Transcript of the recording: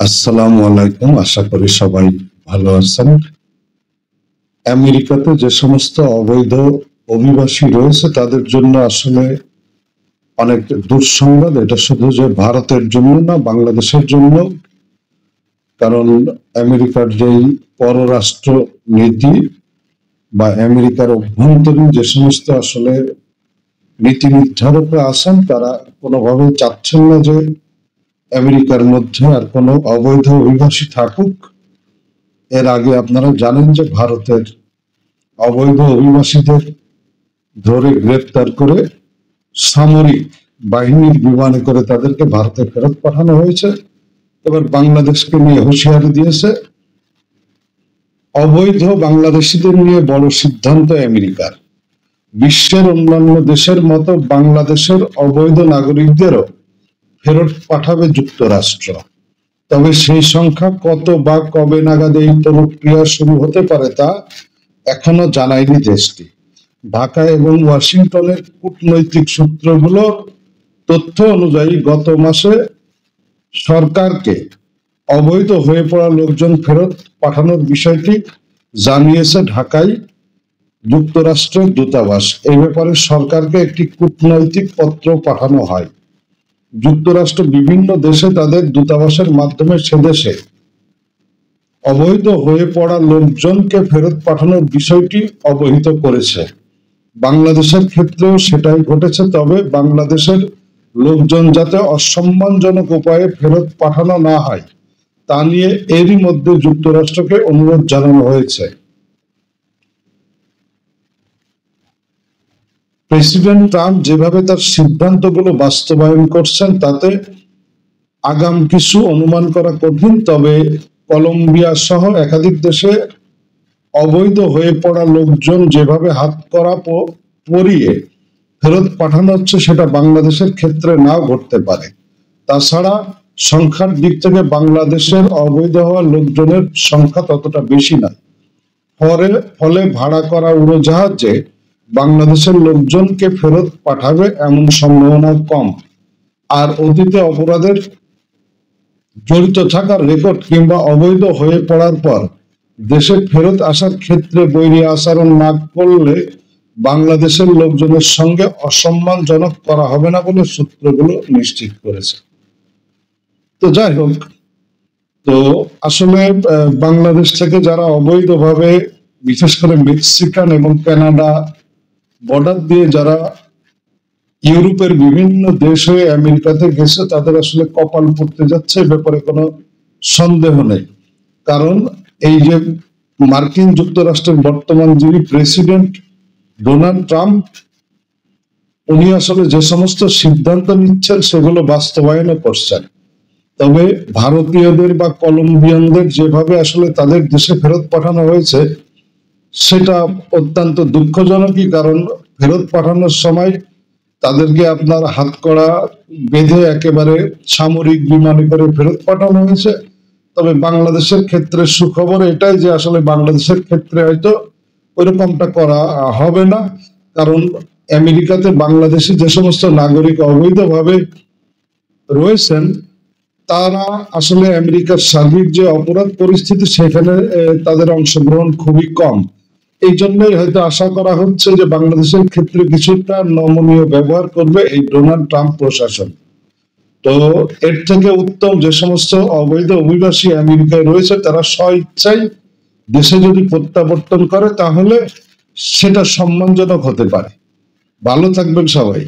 আসসালামু আলাইকুম। আশা করি সবাই ভালো আছেন। আমেরিকাতে যে সমস্ত অবৈধ অভিবাসী রয়েছে তাদের জন্য আসলে অনেক দুঃসংবাদ। এটা শুধু যে ভারতের জন্য না, বাংলাদেশের জন্য। কারণ আমেরিকার যেই পররাষ্ট্র নীতি বা আমেরিকার অভ্যন্তরীণ যে সমস্ত আসলে নীতি নির্ধারকরা আছেন, তারা কোনোভাবেই চাচ্ছেন না যে আমেরিকার মধ্যে আর কোনো অবৈধ অভিবাসী থাকুক। এর আগে আপনারা জানেন যে ভারতের অবৈধ অভিবাসীদের ধরে গ্রেপ্তার করে সামরিক বাহিনীর বিমানে করে তাদেরকে ভারতে ফেরত পাঠানো হয়েছে। এবার বাংলাদেশকে নিয়ে হুঁশিয়ারি দিয়েছে। অবৈধ বাংলাদেশিদের নিয়ে বড় সিদ্ধান্ত আমেরিকার। বিশ্বের অন্যান্য দেশের মতো বাংলাদেশের অবৈধ নাগরিকদেরও ফেরত পাঠাবে যুক্তরাষ্ট্র। তবে সেই সংখ্যা কত বা কবে নাগাদ এই প্রক্রিয়া শুরু হতে পারে তা এখনো জানায়নি দেশটি। ঢাকা এবং ওয়াশিংটনের কূটনৈতিক সূত্রগুলোর তথ্য অনুযায়ী গত মাসে সরকারকে অবৈধ হয়ে পড়া লোকজন ফেরত পাঠানোর বিষয়টি জানিয়েছে ঢাকায় যুক্তরাষ্ট্রের দূতাবাস। এই ব্যাপারে সরকারকে একটি কূটনৈতিক পত্র পাঠানো হয়। যুক্তরাষ্ট্র বিভিন্ন দেশে তাদের দূতাবাসের মাধ্যমে সে দেশে অবৈধ হয়ে পড়া লোকজনকে ফেরত পাঠানোর বিষয়টি অবহিত করেছে। বাংলাদেশের ক্ষেত্রেও সেটাই ঘটেছে। তবে বাংলাদেশের লোকজন যাতে অসম্মানজনক উপায়ে ফেরত পাঠানো না হয় তা নিয়ে এরই মধ্যে যুক্তরাষ্ট্রকে অনুরোধ জানানো হয়েছে। প্রেসিডেন্ট ট্রাম্প যেভাবে তার সিদ্ধান্তগুলো বাস্তবায়ন করছেন তাতে আগাম কিছু অনুমান করা কঠিন। তবে কলম্বিয়া সহ একাধিক দেশে অবৈধ হয়ে পড়া লোকজন যেভাবে হাতকড়া পরিয়ে ফেরত পাঠানো হচ্ছে সেটা বাংলাদেশের ক্ষেত্রে নাও ঘটতে পারে। তাছাড়া সংখ্যার দিক থেকে বাংলাদেশের অবৈধ হওয়া লোকজনের সংখ্যা ততটা বেশি নয়। ফলে ভাড়া করা উড়োজাহাজে বাংলাদেশের লোকজনকে ফেরত পাঠাবে এমন সম্ভাবনা কম। আর অতীতে অপরাধের জড়িত থাকার রেকর্ড কিংবা অবৈধ হয়ে পড়ার পর দেশে ফেরত আসার ক্ষেত্রে বৈরী আচরণ না করলে বাংলাদেশের লোকজনের সঙ্গে অসম্মানজনক করা হবে না বলে সূত্রগুলো নিশ্চিত করেছে। তো যাই হোক, তো আসলে বাংলাদেশ থেকে যারা অবৈধভাবে বিশেষ করে মেক্সিকান এবং কানাডা বর্ডার দিয়ে যারা ইউরোপের বিভিন্ন দেশ হয়ে আমেরিকাতে গেছে তাদের আসলে কপাল পড়তে যাচ্ছে, এ ব্যাপারে কোনো সন্দেহ নেই। কারণ এই যে মার্কিন যুক্তরাষ্ট্রের বর্তমান যিনি প্রেসিডেন্ট ডোনাল্ড ট্রাম্প, উনি আসলে যে সমস্ত সিদ্ধান্ত নিচ্ছেন সেগুলো বাস্তবায়নও করছেন। তবে ভারতীয়দের বা কলম্বিয়ানদের যেভাবে আসলে তাদের দেশে ফেরত পাঠানো হয়েছে সেটা অত্যন্ত দুঃখজনকই। কারণ ফেরত পাঠানোর সময় তাদেরকে আপনার হাতকড়া বেঁধে একেবারে সামরিক বিমানে করে ফেরত পাঠানো হয়েছে। তবে বাংলাদেশের ক্ষেত্রে সুখবর এটাই যে আসলে বাংলাদেশের ক্ষেত্রে হয়তো ওইরকমটা করা হবে না। কারণ আমেরিকাতে বাংলাদেশি যে সমস্ত নাগরিক অবৈধভাবে রয়েছেন তারা আসলে আমেরিকার সার্বিক যে অপরাধ পরিস্থিতি সেখানে তাদের অংশগ্রহণ খুবই কম। এই জন্যই হয়তো আশা করা হচ্ছে যে বাংলাদেশের ক্ষেত্রে কিছুটা নমনীয় ব্যবহার করবে এই ডোনাল্ড ট্রাম্প প্রশাসন। তো এর থেকে উত্তম যে সমস্ত অবৈধ অভিবাসী আমেরিকায় রয়েছে তারা স্বইচ্ছায় দেশে যদি প্রত্যাবর্তন করে তাহলে সেটা সম্মানজনক হতে পারে। ভালো থাকবেন সবাই।